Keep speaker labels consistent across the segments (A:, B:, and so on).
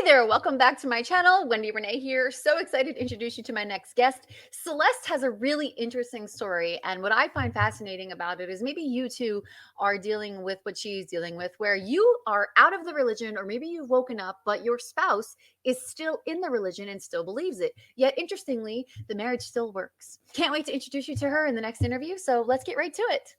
A: Hey there, welcome back to my channel. Wendy Renee here. So excited to introduce you to my next guest. Celeste has a really interesting story, and what I find fascinating about it is maybe you too are dealing with what she's dealing with, where you are out of the religion, or maybe you've woken up, but your spouse is still in the religion and still believes it. Yet, interestingly, the marriage still works. Can't wait to introduce you to her in the next interview, so let's get right to it.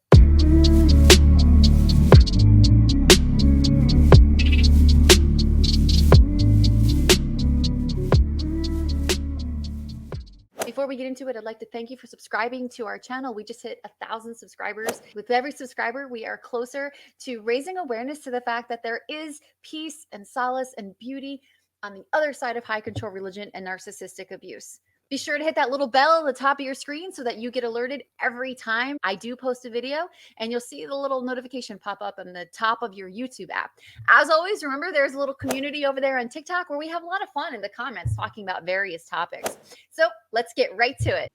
A: Before we get into it, I'd like to thank you for subscribing to our channel. We just hit 1,000 subscribers. With every subscriber, we are closer to raising awareness to the fact that there is peace and solace and beauty on the other side of high control religion and narcissistic abuse. Be sure to hit that little bell at the top of your screen so that you get alerted every time I do post a video, and you'll see the little notification pop up on the top of your YouTube app. As always, remember there's a little community over there on TikTok where we have a lot of fun in the comments talking about various topics. So let's get right to it.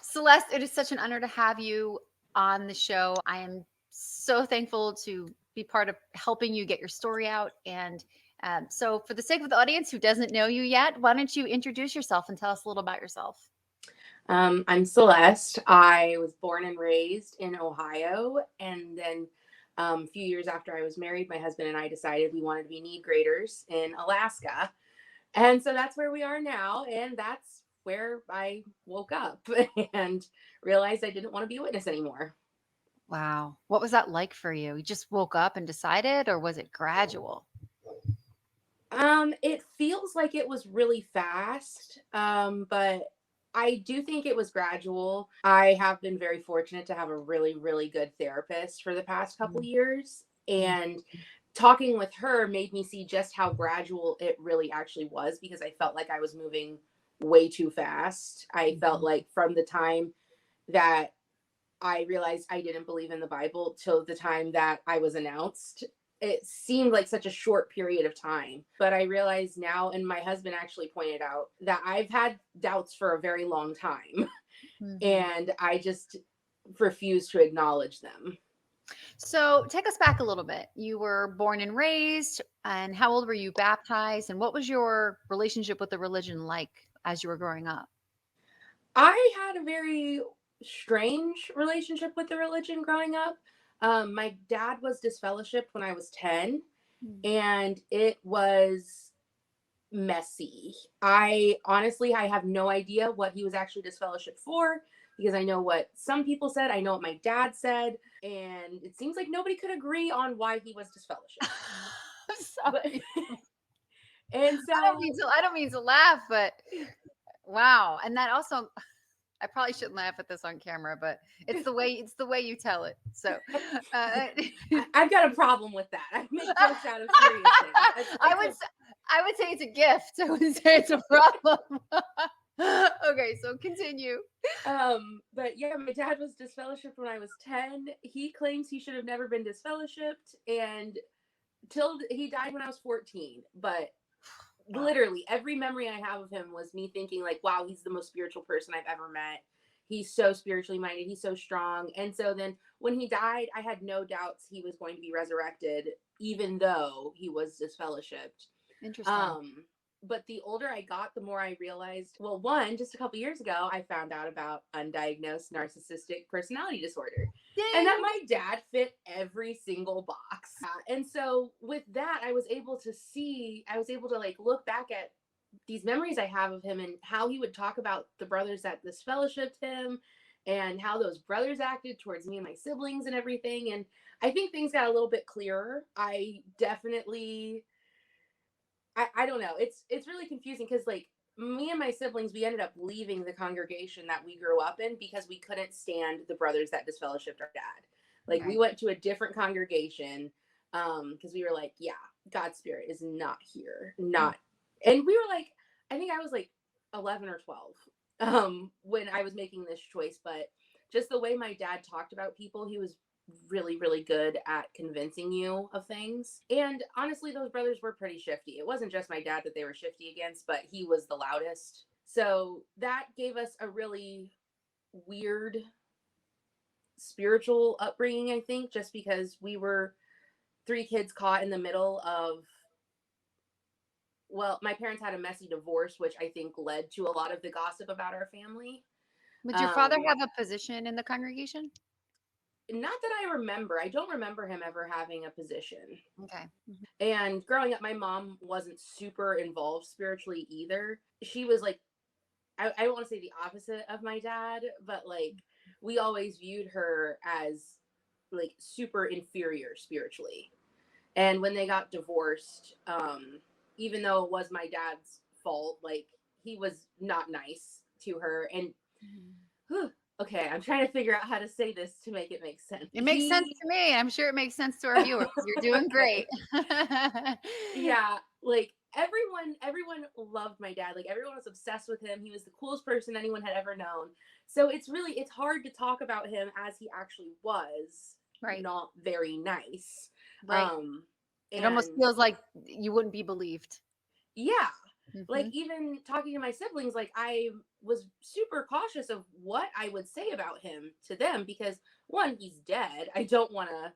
A: Celeste, it is such an honor to have you on the show. I am so thankful to be part of helping you get your story out. And so for the sake of the audience who doesn't know you yet, why don't you introduce yourself and tell us a little about yourself?
B: I'm Celeste. I was born and raised in Ohio, and then a few years after I was married, my husband and I decided we wanted to be need graders in Alaska. And so that's where we are now, and that's where I woke up and realized I didn't want to be a witness anymore.
A: Wow. What was that like for you? You just woke up and decided, or was it gradual?
B: It feels like it was really fast, but I do think it was gradual. I have been very fortunate to have a really, really good therapist for the past couple years. And talking with her made me see just how gradual it really actually was, because I felt like I was moving way too fast. I felt like from the time that I realized I didn't believe in the Bible till the time that I was announced, it seemed like such a short period of time. But I realize now, and my husband actually pointed out, that I've had doubts for a very long time. And I just refuse to acknowledge them.
A: So take us back a little bit. You were born and raised, and how old were you baptized? And what was your relationship with the religion like as you were growing up?
B: I had a very strange relationship with the religion growing up. My dad was disfellowshipped when I was 10, and it was messy. I have no idea what he was actually disfellowshipped for, because I know what some people said, I know what my dad said, and it seems like nobody could agree on why he was disfellowshipped.
A: I'm sorry.
B: And so
A: I don't mean to laugh, but wow. And that also, I probably shouldn't laugh at this on camera, but it's the way you tell it. So
B: I've got a problem with that. I make jokes out of serious things.
A: I would say it's a gift. I wouldn't say it's a problem. Okay, so continue.
B: But yeah, my dad was disfellowshipped when I was 10. He claims he should have never been disfellowshipped, and till he died when I was 14. But literally every memory I have of him was me thinking like, wow, he's the most spiritual person I've ever met. He's so spiritually minded. He's so strong. And so then when he died, I had no doubts he was going to be resurrected, even though he was disfellowshipped.
A: Interesting.
B: But the older I got, the more I realized, well, one, just a couple years ago, I found out about undiagnosed narcissistic personality disorder.
A: Ding.
B: And that my dad fit every single box. And so with that, I was able to like look back at these memories I have of him and how he would talk about the brothers that disfellowshipped him and how those brothers acted towards me and my siblings and everything. And I think things got a little bit clearer. I don't know. It's really confusing, because like me and my siblings, we ended up leaving the congregation that we grew up in because we couldn't stand the brothers that disfellowshipped our dad. Like, we went to a different congregation because we were like, yeah, God's spirit is not here. Not. And we were like, I think I was like 11 or 12 when I was making this choice. But just the way my dad talked about people, he was really, really good at convincing you of things. And honestly, those brothers were pretty shifty. It wasn't just my dad that they were shifty against, but he was the loudest. So that gave us a really weird spiritual upbringing, I think, just because we were 3 kids caught in the middle of well, my parents had a messy divorce, which I think led to a lot of the gossip about our family.
A: Would your father
B: Um,
A: have a position in the congregation?
B: Not that I remember. I don't remember him ever having a position.
A: Okay.
B: And growing up, my mom wasn't super involved spiritually either. She was like, I don't want to say the opposite of my dad, but like we always viewed her as like super inferior spiritually. And when they got divorced, even though it was my dad's fault, like he was not nice to her. And whew, okay, I'm trying to figure out how to say this to make it make sense.
A: It makes sense to me. I'm sure it makes sense to our viewers. You're doing great.
B: Yeah, like everyone loved my dad. Like everyone was obsessed with him. He was the coolest person anyone had ever known. So it's hard to talk about him as he actually was,
A: Right.
B: not very nice.
A: Right. It almost
B: And
A: feels like you wouldn't be believed.
B: yeah, like
A: Mhm.
B: even talking to my siblings, like I was super cautious of what I would say about him to them because one, he's dead. I don't want to,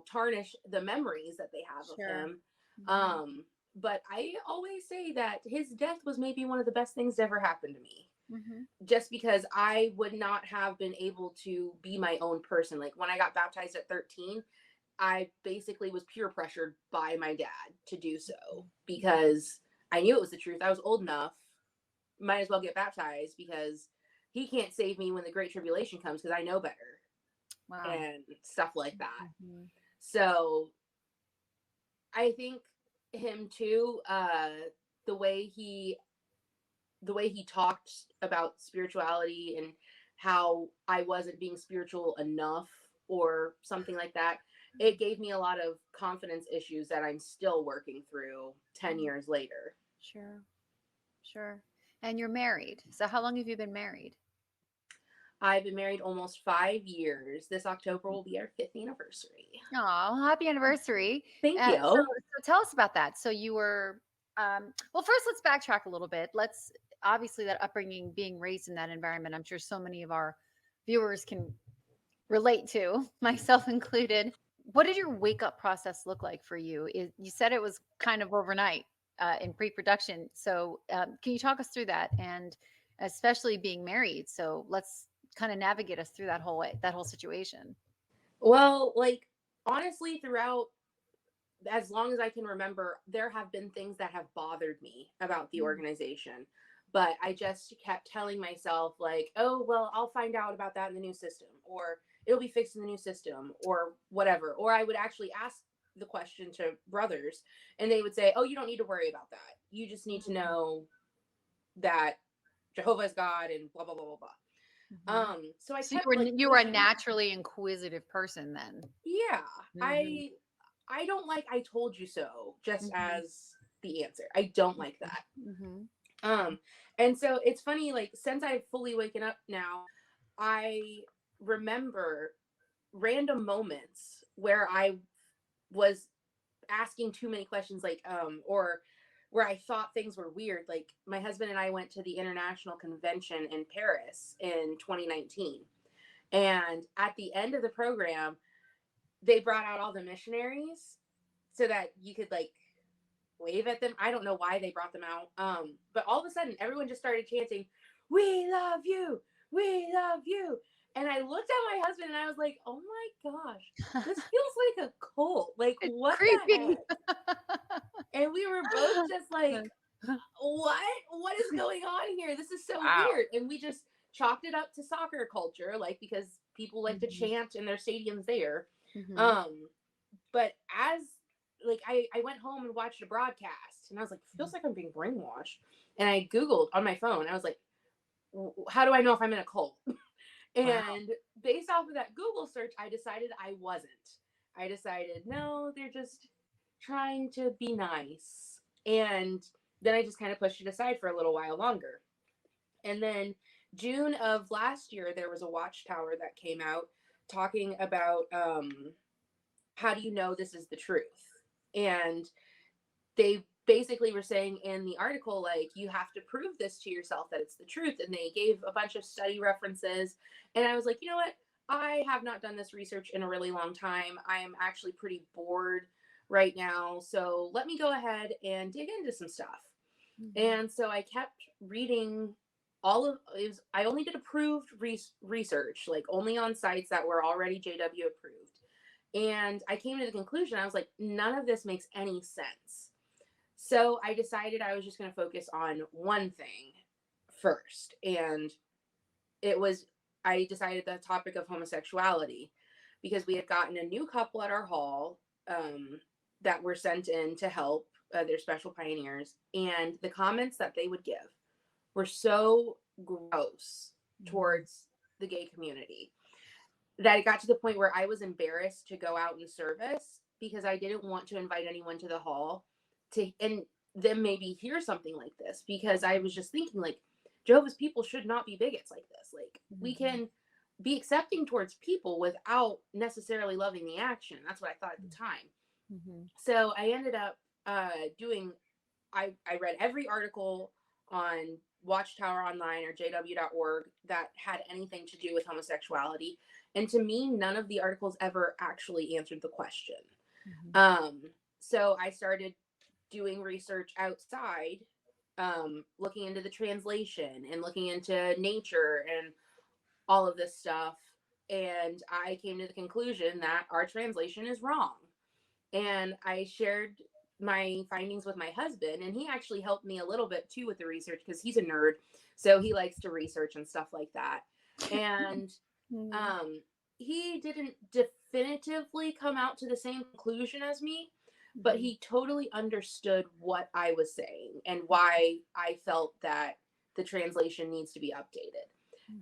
B: tarnish the memories that they have of
A: Sure.
B: him.
A: Mhm.
B: But I always say that his death was maybe one of the best things to ever happen to me.
A: Mhm.
B: Just because I would not have been able to be my own person. Like when I got baptized at 13, I basically was peer pressured by my dad to do so because I knew it was the truth. I was old enough, might as well get baptized because he can't save me when the great tribulation comes because I know better
A: Wow.
B: and stuff like that.
A: Mhm.
B: So I think him too, the way he the way he talked about spirituality and how I wasn't being spiritual enough or something like that, it gave me a lot of confidence issues that I'm still working through 10
A: Mhm.
B: years later.
A: Sure. Sure. And you're married. So how long have you been married?
B: I've been married almost 5 years. This October will be our fifth anniversary.
A: Oh, happy anniversary.
B: Thank
A: So,
B: you.
A: so tell us about that. So you were, well, first let's backtrack a little bit. Let's obviously that upbringing, being raised in that environment, I'm sure so many of our viewers can relate to, myself included. What did your wake up process look like for you? You said it was kind of overnight in pre production. So can you talk us through that? And especially being married. So let's kind of navigate us through that whole situation.
B: Well, like honestly, throughout as long as I can remember, there have been things that have bothered me about the
A: Mm.
B: organization. But I just kept telling myself, like, oh, well, I'll find out about that in the new system, or it'll be fixed in the new system, or whatever. Or I would actually ask the question to brothers, and they would say, oh, you don't need to worry about that. You just need to know that Jehovah is God and blah, blah, blah, blah, blah.
A: Mhm.
B: So I
A: So you
B: kept
A: were
B: like
A: you were a
B: pushing.
A: naturally inquisitive person then.
B: Yeah,
A: Mhm.
B: I don't like I told you so just
A: Mhm.
B: as the answer. I don't like that.
A: Mhm.
B: Um and so it's funny like since I've fully waken up now, I remember random moments where I was asking too many questions like or where I thought things were weird. Like my husband and I went to the international convention in Paris in 2019. And at the end of the program, they brought out all the missionaries so that you could like wave at them. I don't know why they brought them out. But all of a sudden everyone just started chanting, "We love you. We love you." And I looked at my husband and I was like, "Oh my gosh. This feels like a cult. Like
A: It's
B: what the
A: creepy.
B: heck?" And we were both just like, "What? What is going on here? This is so
A: Wow.
B: weird." And we just chalked it up to soccer culture, like because people like to
A: Mhm.
B: chant in their stadiums there.
A: Mhm.
B: Um, but as like I went home and watched a broadcast and I was like, feels like I'm being brainwashed. And I Googled on my phone. I was like, how do I know if I'm in a cult?
A: Wow.
B: And based off of that Google search, I decided I wasn't. I decided, no, they're just trying to be nice. And then I just kind of pushed it aside for a little while longer. And then June of last year, there was a watchtower that came out talking about how do you know this is the truth? And they basically were saying in the article, like, you have to prove this to yourself that it's the truth. And they gave a bunch of study references. And I was like, you know what? I have not done this research in a really long time. I am actually pretty bored right now. So let me go ahead and dig into some stuff.
A: Mhm.
B: And so I kept reading I only did approved research, like only on sites that were already JW approved. And I came to the conclusion, I was like, none of this makes any sense. So I decided I was just going to focus on one thing first. And it was, I decided the topic of homosexuality, because we had gotten a new couple at our hall that were sent in to help. Their special pioneers. And the comments that they would give were so gross towards the gay community that it got to the point where I was embarrassed to go out in service, because I didn't want to invite anyone to the hall to and them maybe hear something like this, because I was just thinking, like, Jehovah's people should not be bigots like this. Like, we can be accepting towards people without necessarily loving the action. That's what I thought at the time. So I ended up doing I read every article on Watchtower Online or jw.org that had anything to do with homosexuality. And to me, none of the articles ever actually answered the question. So I started doing research outside, looking into the translation and looking into nature and all of this stuff. And I came to the conclusion that our translation is wrong. And I shared my findings with my husband, and he actually helped me a little bit too with the research, because he's a nerd, so he likes to research and stuff like that. And he didn't definitively come out to the same conclusion as me, but he totally understood what I was saying and why I felt that the translation needs to be updated.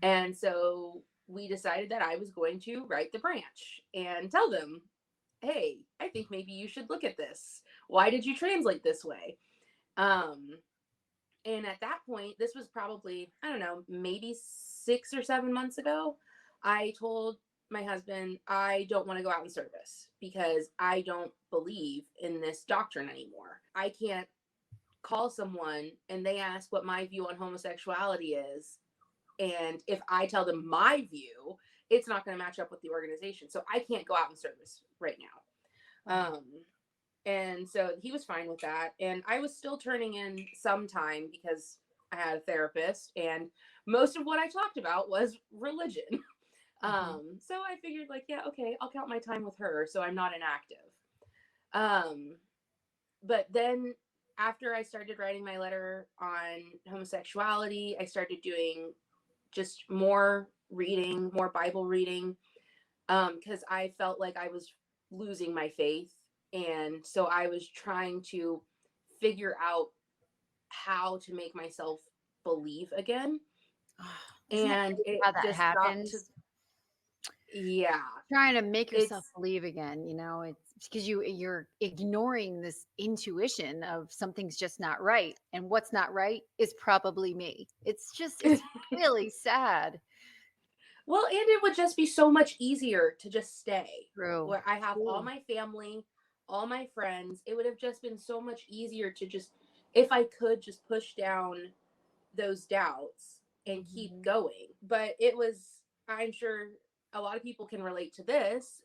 B: And so we decided that I was going to write the branch and tell them, hey, I think maybe you should look at this. Why did you translate this way? And at that point, this was probably, I don't know, maybe 6 or 7 months ago, I told my husband, I don't want to go out in service because I don't believe in this doctrine anymore. I can't call someone and they ask what my view on homosexuality is. And if I tell them my view, it's not going to match up with the organization. So I can't go out in service right now. And so he was fine with that. And I was still turning in some time because I had a therapist, and most of what I talked about was religion. So I figured, like, yeah, okay, I'll count my time with her so I'm not inactive. But then after I started writing my letter on homosexuality, I started doing just more reading, more Bible reading, because I felt like I was losing my faith. And so I was trying to figure out how to make myself believe again.
A: Isn't that
B: And
A: crazy
B: it
A: how that
B: just got to,
A: happens?
B: yeah,
A: Trying to make yourself
B: it's,
A: believe again, it's because you're ignoring this intuition of something's just not right, and what's not right is probably me. It's really sad.
B: well, and it would just be so much easier to just stay
A: True.
B: where I have all
A: True.
B: my family, all my friends. It would have just been so much easier to just, if I could just push down those doubts and keep going. But it was, I'm sure a lot of people can relate to this,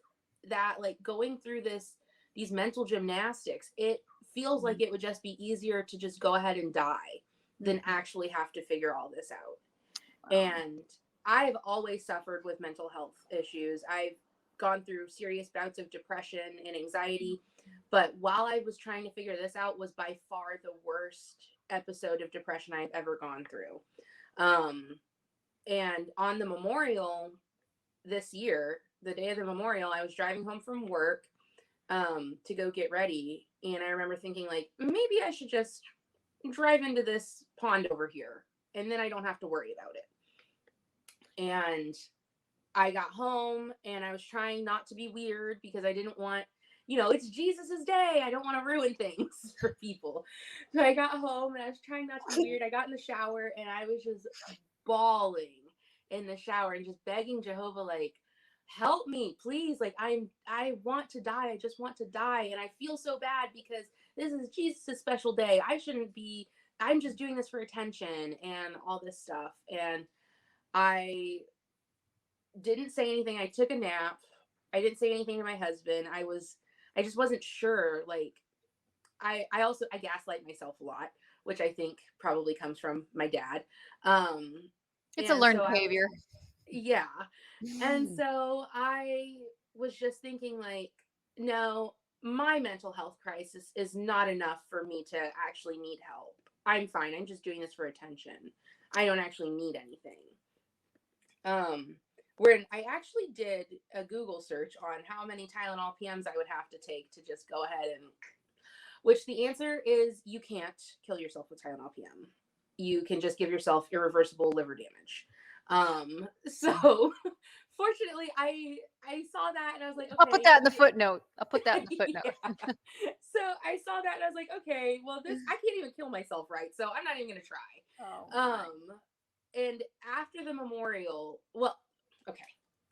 B: that like going through these mental gymnastics, it feels like it would just be easier to just go ahead and die than actually have to figure all this out.
A: Wow.
B: And I've always suffered with mental health issues. I've gone through serious bouts of depression and anxiety. But while I was trying to figure this out, was by far the worst episode of depression I've ever gone through. And on the memorial this year, the day of the memorial, I was driving home from work to go get ready. And I remember thinking, like, maybe I should just drive into this pond over here, and then I don't have to worry about it. And I got home and I was trying not to be weird because I didn't want, it's Jesus's day. I don't want to ruin things for people. So I got home and I was trying not to be weird. I got in the shower and I was just bawling in the shower and just begging Jehovah, like, help me, please. Like, I want to die. I just want to die. And I feel so bad because this is Jesus' special day. I'm just doing this for attention and all this stuff. And I didn't say anything. I took a nap. I didn't say anything to my husband. I was I just wasn't sure. Like, I also, I gaslight myself a lot, which I think probably comes from my dad. Um,
A: It's a
B: and
A: learned
B: so I was,
A: behavior.
B: yeah. And so I was just thinking, like, no, my mental health crisis is not enough for me to actually need help. I'm fine. I'm just doing this for attention. I don't actually need anything. Um, when I actually did a Google search on how many Tylenol PMs I would have to take to just go ahead and, which the answer is you can't kill yourself with Tylenol PM. You can just give yourself irreversible liver damage. So fortunately, I saw that and I was like,
A: I'll put
B: okay,
A: that in the footnote. I'll put that in the footnote.
B: yeah. So I saw that and I was like, okay, well, this, I can't even kill myself, right? So I'm not even gonna
A: Oh
B: try.
A: my.
B: And after the memorial, well, okay,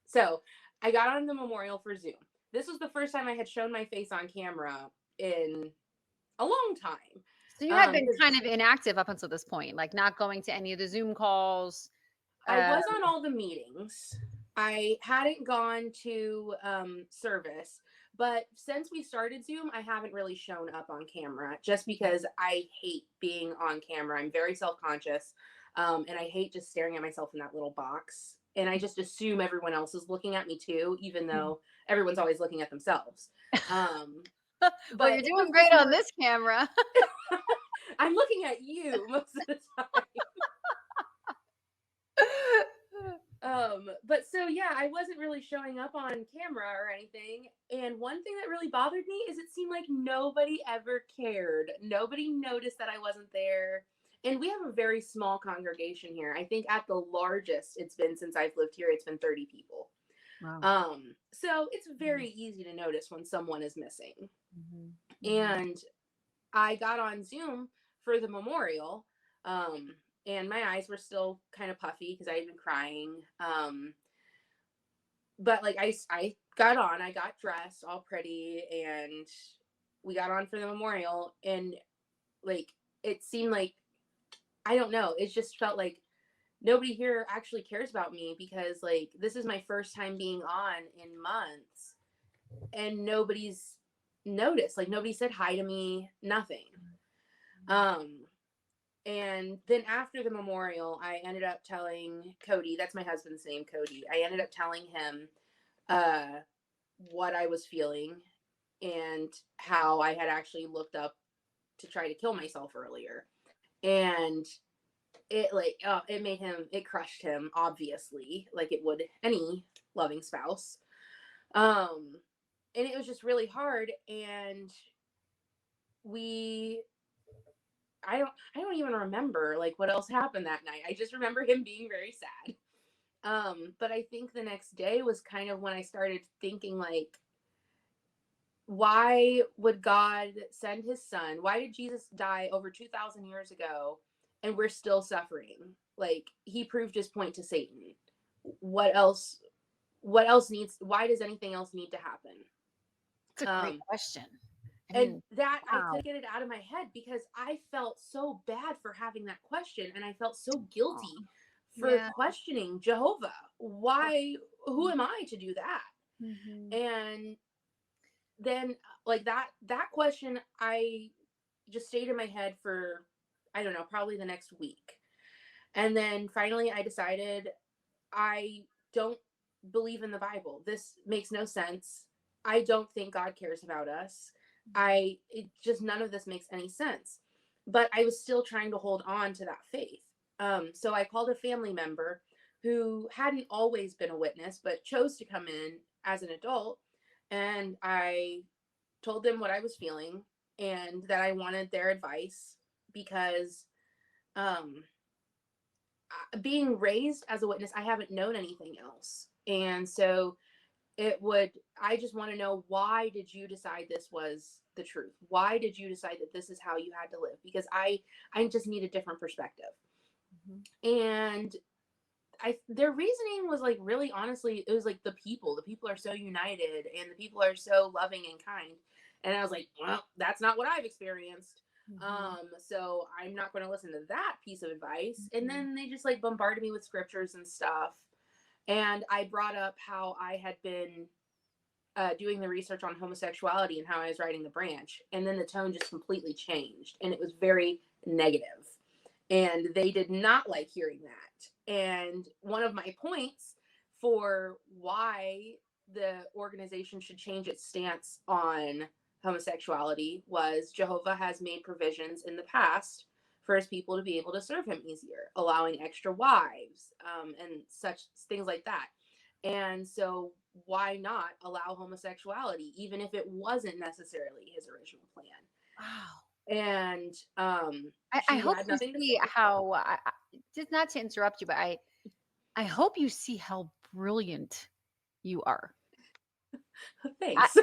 B: so I got on the memorial for Zoom. This was the first time I had shown my face on camera in a long time.
A: So you had been
B: Because
A: kind of inactive up until this point, like not going to any of the Zoom calls.
B: I
A: Uh,
B: was on all the meetings. I hadn't gone to service, but since we started Zoom, I haven't really shown up on camera just because I hate being on camera. I'm very self conscious, and I hate just staring at myself in that little box. And I just assume everyone else is looking at me too, even though everyone's always looking at themselves.
A: well,
B: But
A: you're
B: it was
A: doing
B: just
A: great on
B: more,
A: this camera.
B: I'm looking at you most of the time. But so yeah, I wasn't really showing up on camera or anything. And one thing that really bothered me is it seemed like nobody ever cared. Nobody noticed that I wasn't there. And we have a very small congregation here. I think at the largest it's been since I've lived here, it's been 30 people.
A: Wow.
B: So it's very easy to notice when someone is missing.
A: Mhm.
B: And I got on Zoom for the memorial. And my eyes were still kind of puffy because I had been crying. But like I got on, I got dressed all pretty, and we got on for the memorial. And like it seemed like, I don't know, it just felt like nobody here actually cares about me because like this is my first time being on in months, and nobody's noticed. Like nobody said hi to me, nothing. Um, And then after the memorial, I ended up telling Cody, that's my husband's name, Cody. I ended up telling him uh, what I was feeling and how I had actually looked up to try to kill myself earlier. And it like, it made him, it crushed him, obviously, like it would any loving spouse. Um, and it was just really hard. And we I don't even remember like what else happened that night. I just remember him being very sad. But I think the next day was kind of when I started thinking like, why would God send his son? Why did Jesus die over 2,000 years ago and we're still suffering? Like he proved his point to Satan. What else needs, why does anything else need to happen?
A: It's a great
B: Um,
A: question. I
B: and
A: mean,
B: that I
A: wow.
B: couldn't get it out of my head because I felt so bad for having that question and I felt so guilty for
A: Yeah.
B: questioning Jehovah. Why, who am I to do that?
A: Mhm.
B: And then like that question I just stayed in my head for, I don't know, probably the next week. And then finally I decided I don't believe in the Bible. This makes no sense. I don't think God cares about us. It just, none of this makes any sense. But I was still trying to hold on to that faith. So I called a family member who hadn't always been a witness, but chose to come in as an adult. And I told them what I was feeling and that I wanted their advice because um, being raised as a witness, I haven't known anything else. And so I just want to know, why did you decide this was the truth? Why did you decide that this is how you had to live? Because I just need a different perspective.
A: Mhm.
B: And their reasoning was like, really honestly, it was like the people are so united and the people are so loving and kind. And I was like, well, that's not what I've experienced.
A: Mhm.
B: So I'm not going to listen to that piece of advice. And
A: Mhm.
B: then they just like bombarded me with scriptures and stuff. And I brought up how I had been doing the research on homosexuality and how I was writing the branch. And then the tone just completely changed and it was very negative. And they did not like hearing that. And one of my points for why the organization should change its stance on homosexuality was Jehovah has made provisions in the past for his people to be able to serve him easier, allowing extra wives, and such things like that. And so why not allow homosexuality, even if it wasn't necessarily his original plan?
A: Wow.
B: And
A: I
B: she
A: hope
B: had
A: you
B: nothing to
A: see
B: say.
A: how, just not to interrupt you, but I hope you see how brilliant you are.
B: Thanks.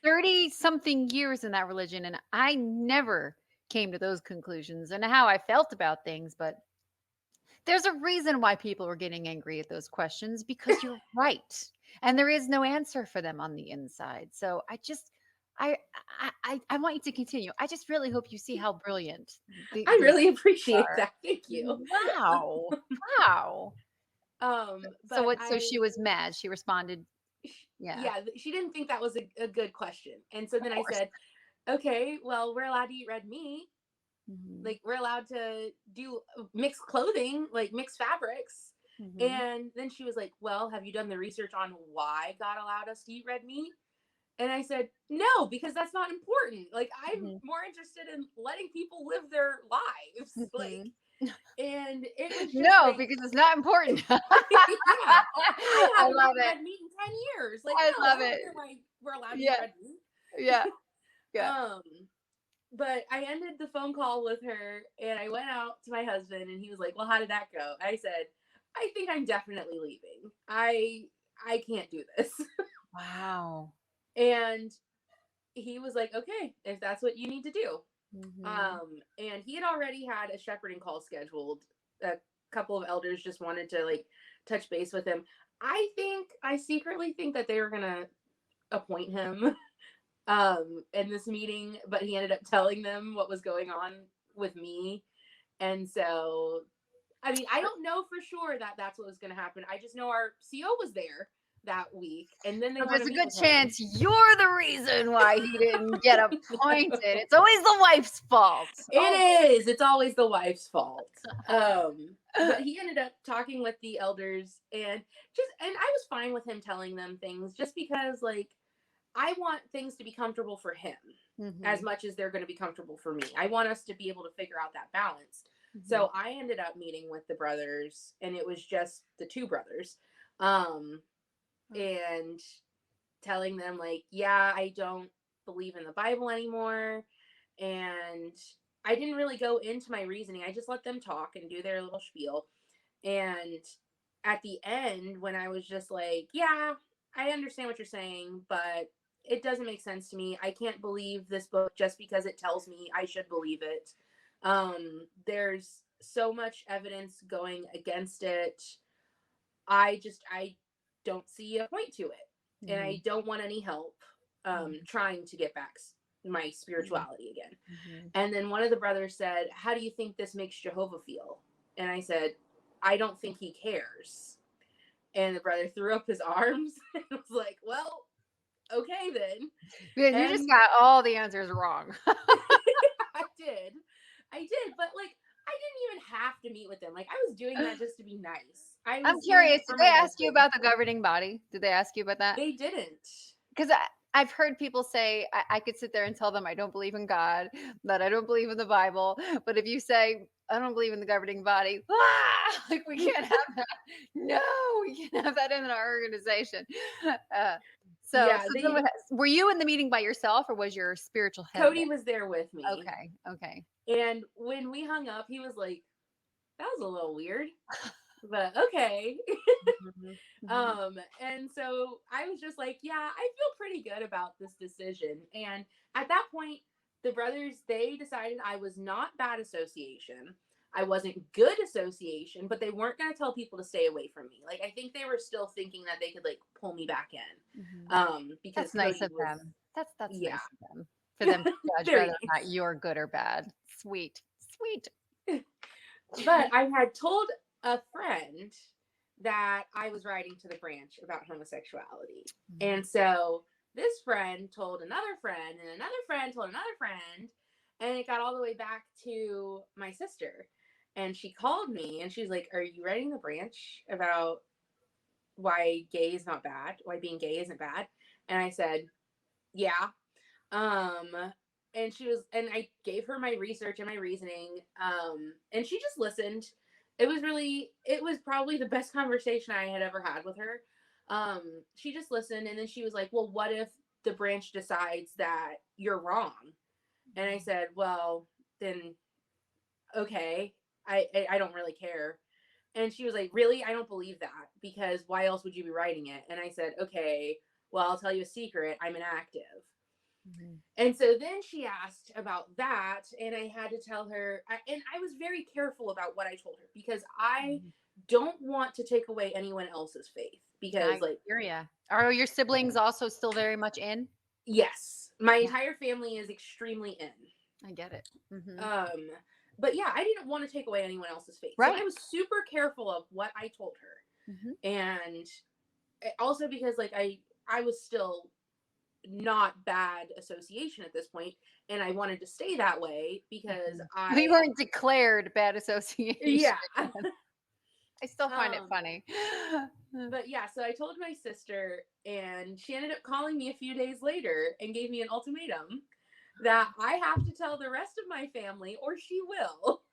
A: 30 something years in that religion, and I never came to those conclusions and how I felt about things. But there's a reason why people were getting angry at those questions, because you're right. And there is no answer for them on the inside. So I I want you to continue. I just really hope you see how brilliant
B: I
A: these
B: really appreciate
A: are.
B: that. Thank you.
A: Wow. Wow.
B: But
A: So she was mad. She responded, yeah,
B: yeah, she didn't think that was a good question. And so
A: of
B: then I
A: course.
B: said, okay, well, we're allowed to eat red meat.
A: Mhm.
B: Like, we're allowed to do mixed clothing, like mixed fabrics.
A: Mhm.
B: And then she was like, well, have you done the research on why God allowed us to eat red meat? And I said, no, because that's not important. Like, I'm
A: Mhm.
B: more interested in letting people live their lives. Like,
A: Mhm.
B: and it was just
A: No,
B: like,
A: because it's not important.
B: yeah, I
A: I
B: haven't
A: love
B: eaten
A: it.
B: red meat in 10 years. Like,
A: I
B: no, I
A: love
B: don't
A: it.
B: care why we're allowed to eat
A: Yeah.
B: red meat.
A: Yeah. Yeah.
B: Um, but I ended the phone call with her and I went out to my husband and he was like, well, how did that go? I said, I think I'm definitely leaving. I can't do this.
A: Wow.
B: And he was like, okay, if that's what you need to do.
A: Mhm.
B: And he had already had a shepherding call scheduled. A couple of elders just wanted to like touch base with him. I secretly think that they were gonna appoint him in this meeting, but he ended up telling them what was going on with me. And so, I mean, I don't know for sure that that's what was going to happen. I just know our CO was there that week, and then they
A: So
B: want
A: there's
B: to
A: a
B: meet
A: good
B: with him.
A: chance you're the reason why he didn't get appointed. It's always the wife's fault.
B: It is. It's always the wife's fault. But he ended up talking with the elders and I was fine with him telling them things just because like I want things to be comfortable for him as
A: Mhm.
B: much as they're going to be comfortable for me. I want us to be able to figure out that balance.
A: Mhm.
B: So I ended up meeting with the brothers and it was just the two brothers. Um and telling them like, yeah, I don't believe in the Bible anymore. And I didn't really go into my reasoning. I just let them talk and do their little spiel. And at the end, when I was just like, yeah, I understand what you're saying, but it doesn't make sense to me. I can't believe this book just because it tells me I should believe it. There's so much evidence going against it. I don't see a point to it. And I
A: Mhm.
B: don't want any help
A: Mhm.
B: trying to get back my
A: Mhm.
B: spirituality again.
A: Mhm.
B: And then one of the brothers said, how do you think this makes Jehovah feel? And I said, I don't think he cares. And the brother threw up his arms and was like, well, okay then.
A: Man, you just
B: And
A: got all the answers wrong.
B: I did. I did. But like, I didn't even have to meet with them. Like, I was doing that just to be nice. I
A: I'm
B: was doing
A: curious,
B: it
A: did
B: for
A: they
B: my
A: ask you
B: husband.
A: about the governing body? Did they ask you about that?
B: They didn't.
A: Because I've heard people say, I could sit there and tell them I don't believe in God, that I don't believe in the Bible. But if you say, I don't believe in the governing body, like we can't have that. No, we can't have that in our organization. Uh, so,
B: Yeah,
A: so then
B: they
A: were you in the meeting by yourself, or was your spiritual head
B: Cody
A: there?
B: was there with me.
A: Okay, okay.
B: And when we hung up, he was like, that was a little weird, but okay.
A: Mhm, mhm,
B: And so I was just like, yeah, I feel pretty good about this decision. And at that point, the brothers, they decided I was not bad association. I wasn't good association, but they weren't going to tell people to stay away from me. Like, I think they were still thinking that they could like pull me back in.
A: mhm.
B: Because
A: That's nice
B: Cody
A: of
B: was,
A: them. That's
B: yeah,
A: nice of them for them to judge
B: very
A: whether or not
B: nice.
A: you're good or bad. Sweet, sweet.
B: But I had told a friend that I was writing to the branch about homosexuality.
A: Mhm.
B: And so this friend told another friend, and another friend told another friend, and it got all the way back to my sister. And she called me and she's like, "Are you writing the branch about why gay is not bad? Why being gay isn't bad?" And I said, "Yeah." And she was, and I gave her my research and my reasoning. And she just listened. It was probably the best conversation I had ever had with her. She just listened, and then she was like, "Well, what if the branch decides that you're wrong?" And I said, "Well, then okay, I don't really care." And she was like, "Really? I don't believe that, because why else would you be writing it?" And I said, "Okay, well, I'll tell you a secret. I'm inactive."
A: Mhm.
B: And so then she asked about that, and I had to tell her, and I was very careful about what I told her, because I
A: Mhm.
B: don't want to take away anyone else's faith. Because,
A: I
B: like,
A: hear ya. Are your siblings also still very much in?
B: yes, my
A: Yeah,
B: entire family is extremely in.
A: I get it. Mhm.
B: Um, but yeah, I didn't want to take away anyone else's faith. So I
A: Right.
B: was super careful of what I told her.
A: Mhm.
B: And also because, like, I was still not bad association at this point, and I wanted to stay that way because
A: Mhm. We
B: I
A: weren't declared bad association.
B: yeah.
A: I still find it
B: um
A: funny.
B: but yeah, so I told my sister, and she ended up calling me a few days later and gave me an ultimatum that I have to tell the rest of my family or she will.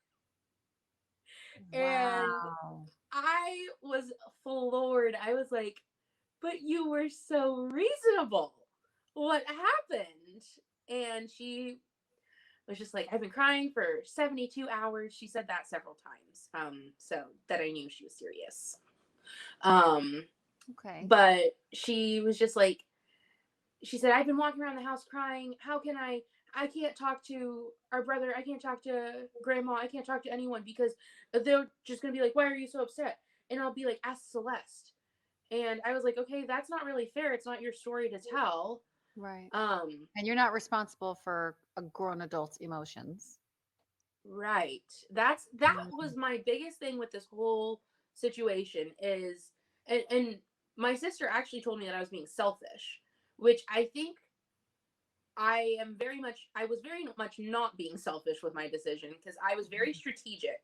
B: And
A: Wow.
B: I was floored. I was like, "But you were so reasonable. What happened?" And she was just like, "I've been crying for 72 hours." She said that several times. So that I knew she was serious. Um,
A: Okay.
B: but she was just like, she said, "I've been walking around the house crying. How can I can't talk to our brother. I can't talk to grandma. I can't talk to anyone, because they're just going to be like, 'Why are you so upset?' And I'll be like, 'Ask Celeste.'" And I was like, "Okay, that's not really fair. It's not your story to tell."
A: Right.
B: Um,
A: And you're not responsible for a grown adult's emotions.
B: right. That
A: Mhm.
B: was my biggest thing with this whole situation is, and my sister actually told me that I was being selfish, which I think I was very much not being selfish with my decision, because I was very strategic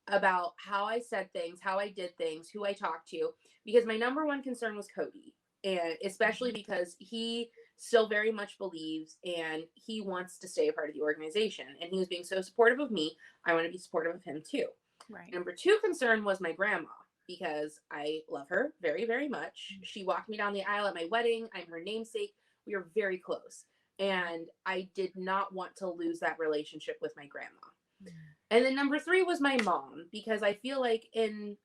B: about how I said things, how I did things, who I talked to, because my number one concern was Cody. And especially
A: Mhm.
B: because he still very much believes and he wants to stay a part of the organization. And he was being so supportive of me. I want to be supportive of him too.
A: Right.
B: Number two concern was my grandma, because I love her very, very much. She walked me down the aisle at my wedding. I'm her namesake. We are very close.
A: Mhm.
B: And I did not want to lose that relationship with my grandma.
A: Mhm.
B: And then number three was my mom, because I feel like in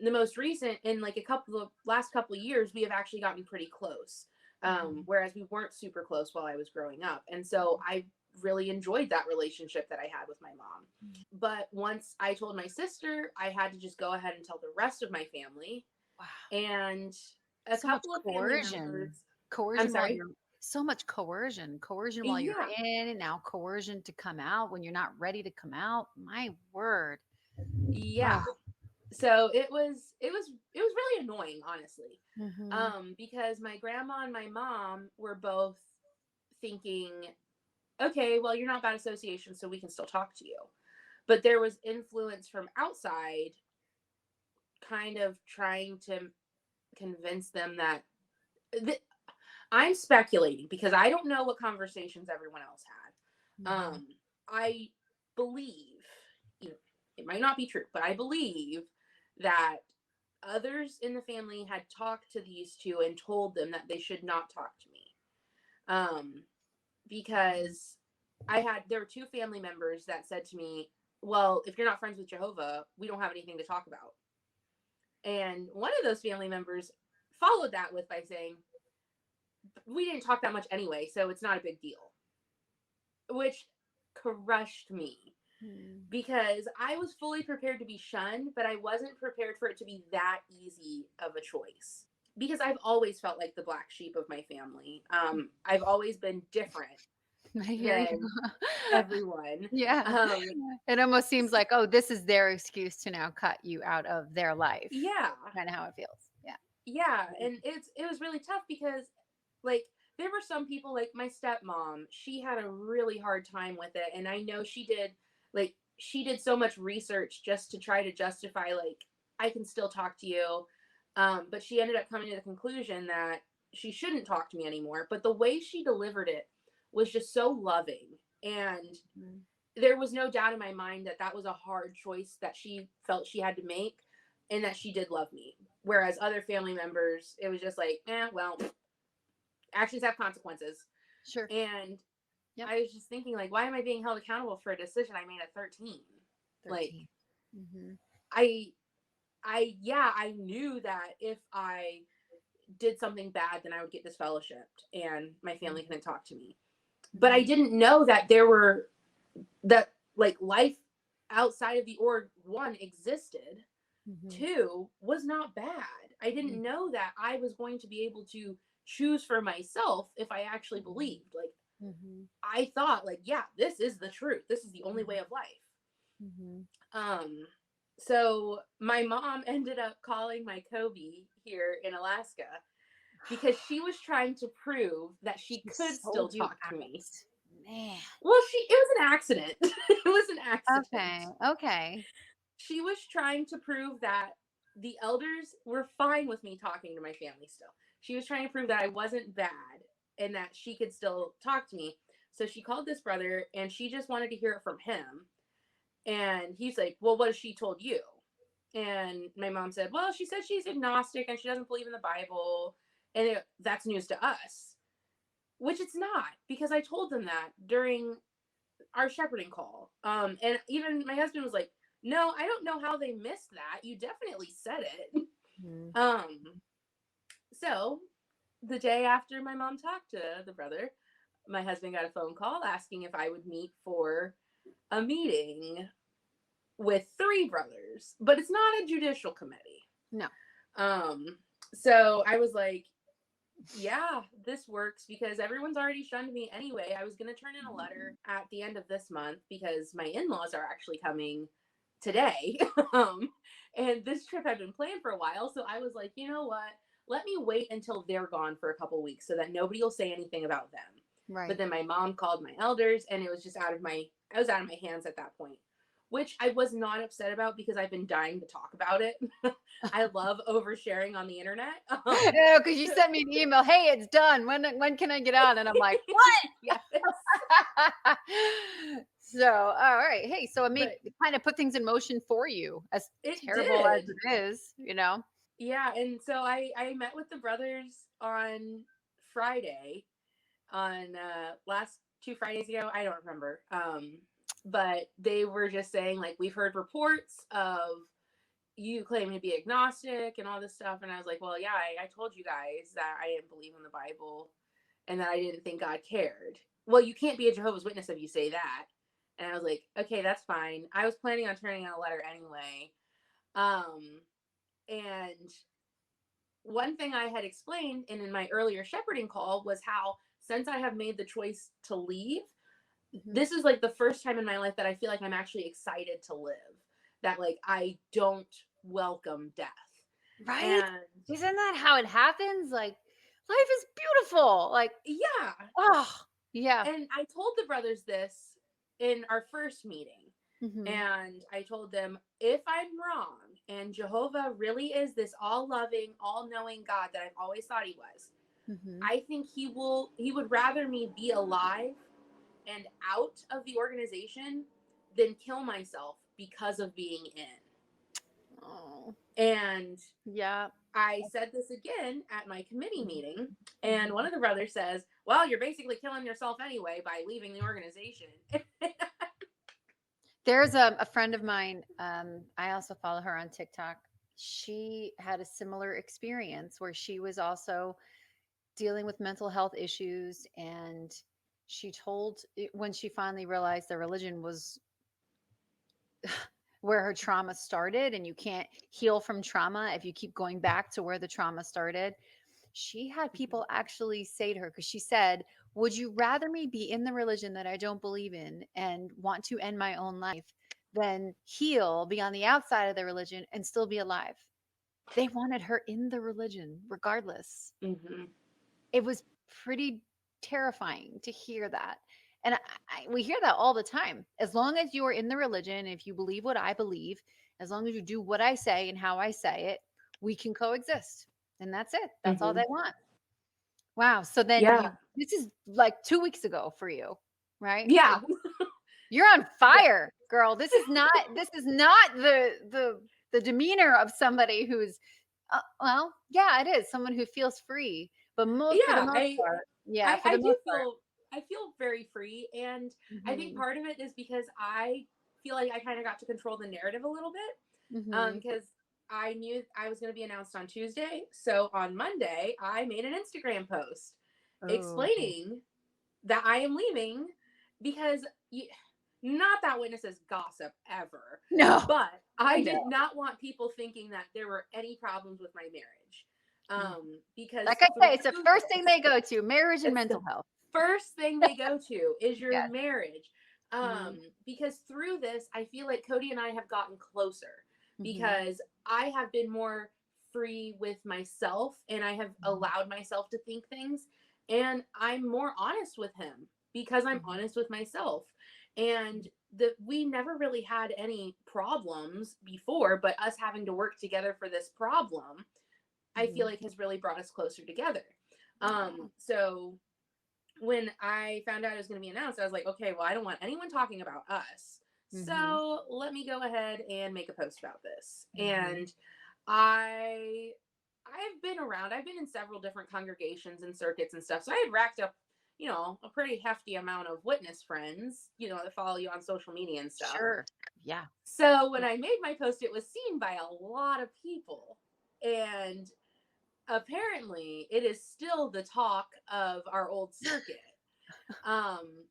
B: the most recent, in like a couple of last couple of years, we have actually gotten pretty close.
A: Mhm.
B: Whereas we weren't super close while I was growing up. And so I really enjoyed that relationship that I had with my mom. But once I told my sister, I had to just go ahead and tell the rest of my family.
A: Wow.
B: And a
A: So much
B: couple of family
A: coercion.
B: members, I'm
A: Coercion while
B: sorry.
A: you're so much coercion. Coercion while you're
B: Yeah.
A: in, and now coercion to come out when you're not ready to come out. My word.
B: Yeah.
A: Oh.
B: So it was really annoying, honestly.
A: Mhm.
B: Because my grandma and my mom were both thinking, "Okay, well, you're not bad association, so we can still talk to you." But there was influence from outside kind of trying to convince them that th- I'm speculating, because I don't know what conversations everyone else had.
A: Mhm.
B: I believe, you know, it might not be true, but I believe that others in the family had talked to these two and told them that they should not talk to me. Um, because there were two family members that said to me, "Well, if you're not friends with Jehovah, we don't have anything to talk about." And one of those family members followed that with by saying, "We didn't talk that much anyway, so it's not a big deal," which crushed me,
A: Mhm.
B: because I was fully prepared to be shunned, but I wasn't prepared for it to be that easy of a choice. Because I've always felt like the black sheep of my family. I've always been different
A: I hear you.
B: than everyone.
A: Yeah.
B: Um,
A: It almost seems like, oh, this is their excuse to now cut you out of their life.
B: yeah,
A: Kind of how it feels. Yeah.
B: yeah, and it was really tough, because, like, there were some people, like my stepmom, she had a really hard time with it. And I know she did so much research just to try to justify, like, I can still talk to you. But she ended up coming to the conclusion that she shouldn't talk to me anymore. But the way she delivered it was just so loving. And
A: Mhm.
B: there was no doubt in my mind that that was a hard choice that she felt she had to make, and that she did love me. Whereas other family members, it was just like, well, actions have consequences.
A: Sure.
B: And
A: Yep.
B: I was just thinking, like, why am I being held accountable for a decision I made at 13? Like,
A: 13. Mm-hmm.
B: I, yeah, I knew that if I did something bad, then I would get disfellowshipped and my family couldn't talk to me. But I didn't know that that like life outside of the org, one, existed.
A: Mm-hmm.
B: Two, was not bad. I didn't know that I was going to be able to choose for myself if I actually believed. Like,
A: Mm-hmm.
B: I thought, like, yeah, this is the truth. This is the only way of life.
A: Mm-hmm.
B: So my mom ended up calling my Kobe here in Alaska because she was trying to prove that she
A: She
B: could still
A: sold you
B: talk to me.
A: out. Man.
B: Well, it was an accident. It was an accident.
A: Okay. Okay.
B: She was trying to prove that the elders were fine with me talking to my family still. She was trying to prove that I wasn't bad and that she could still talk to me. So she called this brother and she just wanted to hear it from him. And he's like, well, what has she told you? And my mom said, well, she said she's agnostic and she doesn't believe in the Bible. And that's news to us, which it's not, because I told them that during our shepherding call. And even my husband was like, no, I don't know how they missed that. You definitely said it.
A: Mm-hmm.
B: So the day after my mom talked to the brother, my husband got a phone call asking if I would meet for a meeting with 3 brothers, but it's not a judicial committee.
A: No.
B: So I was like, yeah, this works because everyone's already shunned me anyway. I was going to turn in a letter at the end of this month because my in-laws are actually coming today. And this trip had been planned for a while. So I was like, you know what? Let me wait until they're gone for a couple weeks so that nobody will say anything about them.
A: Right.
B: But then my mom called my elders and it was just I was out of my hands at that point, which I was not upset about because I've been dying to talk about it. I love oversharing on the internet.
A: Yeah, because you sent me an email. Hey, it's done. When can I get on? And I'm like, what?
B: Yes.
A: So, all right. Hey, so I mean,
B: But
A: it kind of put things in motion for you, as
B: it
A: terrible as
B: did.
A: it is, you know?
B: Yeah. And so I met with the brothers on Friday, on last 2 Fridays ago. I don't remember. But they were just saying, like, we've heard reports of you claiming to be agnostic and all this stuff. And I was like, well, yeah, I told you guys that I didn't believe in the Bible and that I didn't think God cared. Well, you can't be a Jehovah's Witness if you say that. And I was like, okay, that's fine. I was planning on turning in a letter anyway. And one thing I had explained in my earlier shepherding call was how, since I have made the choice to leave, this is like the first time in my life that I feel like I'm actually excited to live. That, like, I don't welcome death.
A: Right?
B: And
A: Isn't that how it happens? Like, life is beautiful. Like,
B: yeah.
A: oh, yeah.
B: And I told the brothers this in our first meeting.
A: Mm-hmm.
B: And I told them, if I'm wrong and Jehovah really is this all loving, all knowing God that I've always thought he was,
A: Mm-hmm.
B: I think he would rather me be alive and out of the organization than kill myself because of being in.
A: Oh,
B: And
A: yeah.
B: I said this again at my committee
A: Mhm.
B: meeting, and one of the brothers says, well, you're basically killing yourself anyway by leaving the organization.
A: There's a friend of mine. I also follow her on TikTok. She had a similar experience where she was also dealing with mental health issues. And she told when she finally realized the religion was where her trauma started, and you can't heal from trauma if you keep going back to where the trauma started. She had people actually say to her, because she said, would you rather me be in the religion that I don't believe in and want to end my own life than heal, be on the outside of the religion and still be alive? They wanted her in the religion regardless.
B: Mm-hmm.
A: It was pretty terrifying to hear that. And we hear that all the time. As long as you are in the religion, if you believe what I believe, as long as you do what I say and how I say it, we can coexist. And that's it. That's all
B: Hmm.
A: they want. Wow. So then
B: Yeah.
A: this is like 2 weeks ago for you, right?
B: Yeah.
A: You're on
B: Yeah.
A: fire, girl. This is not the demeanor of somebody who's well, yeah, it is someone who feels free, but most for the
B: Yeah.
A: most part, yeah,
B: I,
A: for
B: I
A: the
B: do
A: most part.
B: I feel very free. And I think
A: Mhm.
B: part of it is because I feel like I kind of got to control the narrative a little bit.
A: Mhm.
B: Because I knew I was going to be announced on Tuesday. So on Monday, I made an Instagram post
A: Oh.
B: explaining that I am leaving because not that witnesses gossip ever,
A: No.
B: but I
A: No.
B: did not want people thinking that there were any problems with my marriage.
A: Mm.
B: Because
A: Like I say, it's the
B: through
A: first thing
B: this,
A: they go to, marriage and
B: it's
A: mental
B: the
A: health.
B: first thing they go to is your
A: Yes.
B: marriage.
A: Mhm.
B: Because through this, I feel like Cody and I have gotten closer
A: Mhm.
B: because I have been more free with myself and I have
A: Mhm.
B: allowed myself to think things. And I'm more honest with him because I'm
A: Mhm.
B: honest with myself. And we never really had any problems before, but us having to work together for this problem, I feel
A: Mhm.
B: like has really brought us closer together.
A: Wow.
B: So when I found out it was going to be announced, I was like, okay, well, I don't want anyone talking about us.
A: Mhm.
B: So let me go ahead and make a post about this.
A: Mhm.
B: And I I've been around. I've been in several different congregations and circuits and stuff. So I had racked up, a pretty hefty amount of witness friends, that follow you on social media and stuff.
A: Sure. Yeah.
B: So when I made my post, it was seen by a lot of people. And apparently it is still the talk of our old circuit, um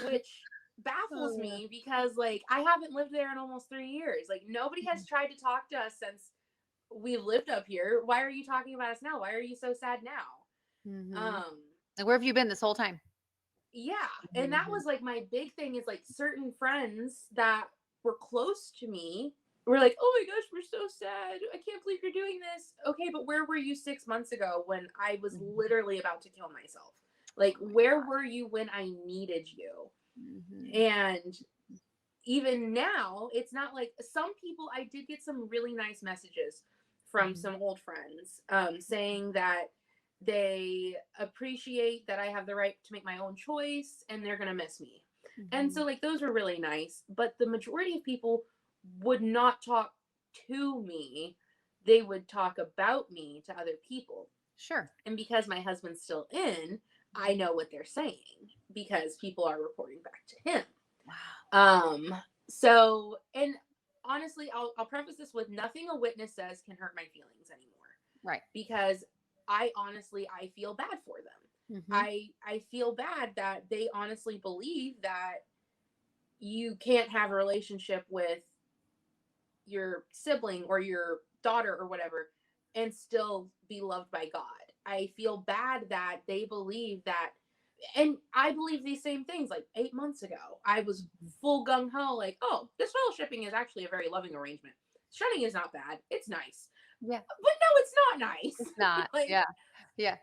B: which baffles
A: Oh,
B: me because like I haven't lived there in almost 3 years. Like nobody
A: yeah.
B: has tried to talk to us since we've lived up here. Why are you talking about us now? Why are you so sad now?
A: Mhm. Like, where have you been this whole time?
B: Yeah, and that
A: Mhm.
B: was like my big thing is like certain friends that were close to me were like, oh my gosh, we're so sad, I can't believe you're doing this. Okay, but where were you 6 months ago when I was
A: Mhm.
B: literally about to kill myself? Like
A: Oh my
B: where
A: god.
B: were you when I needed you?
A: Mhm.
B: And even now, it's not like some people, I did get some really nice messages from
A: Mhm.
B: some old friends, saying that they appreciate that I have the right to make my own choice and they're going to miss me. And so,
A: Mhm.
B: like, those were really nice. But the majority of people would not talk to me, they would talk about me to other people.
A: Sure.
B: And because my husband's still in, I know what they're saying because people are reporting back to him.
A: Wow.
B: Um, so, and honestly, I'll preface this with nothing a witness says can hurt my feelings anymore
A: Right.
B: because I feel bad for them.
A: Mhm.
B: I feel bad that they honestly believe that you can't have a relationship with your sibling or your daughter or whatever and still be loved by God. I feel bad that they believe that, and I believe these same things. Like 8 months ago, I was
A: Mhm.
B: full gung ho, like, oh, this fellowshipping is actually a very loving arrangement. Shunning is not bad. It's nice.
A: Yeah.
B: But no, it's not nice.
A: It's not.
B: Like,
A: Yeah. Yeah.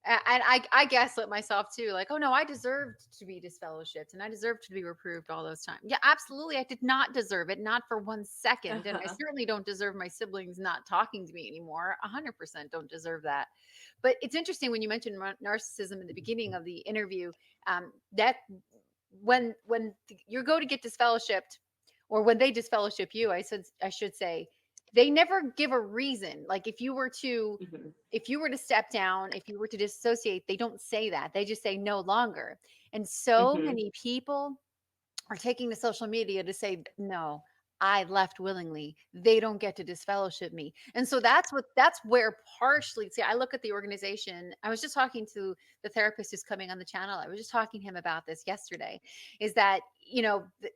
A: And I gaslit myself too, like, oh no, I deserved to be disfellowshipped and I deserved to be reproved all those times. Yeah, absolutely. I did not deserve it, not for 1 second. And I
B: uh-huh.
A: certainly don't deserve my siblings not talking to me anymore. 100% don't deserve that. But it's interesting when you mentioned narcissism in the beginning of the interview, that when you go to get disfellowshipped, or when they disfellowship you, I should say, they never give a reason. Like
B: Hmm.
A: if you were to step down, if you were to dissociate, they don't say that. They just say no longer. And so
B: Hmm.
A: many people are taking to social media to say, no, I left willingly. They don't get to disfellowship me. And so that's where partially, see, I look at the organization. I was just talking to the therapist who's coming on the channel. I was just talking to him about this yesterday, is that,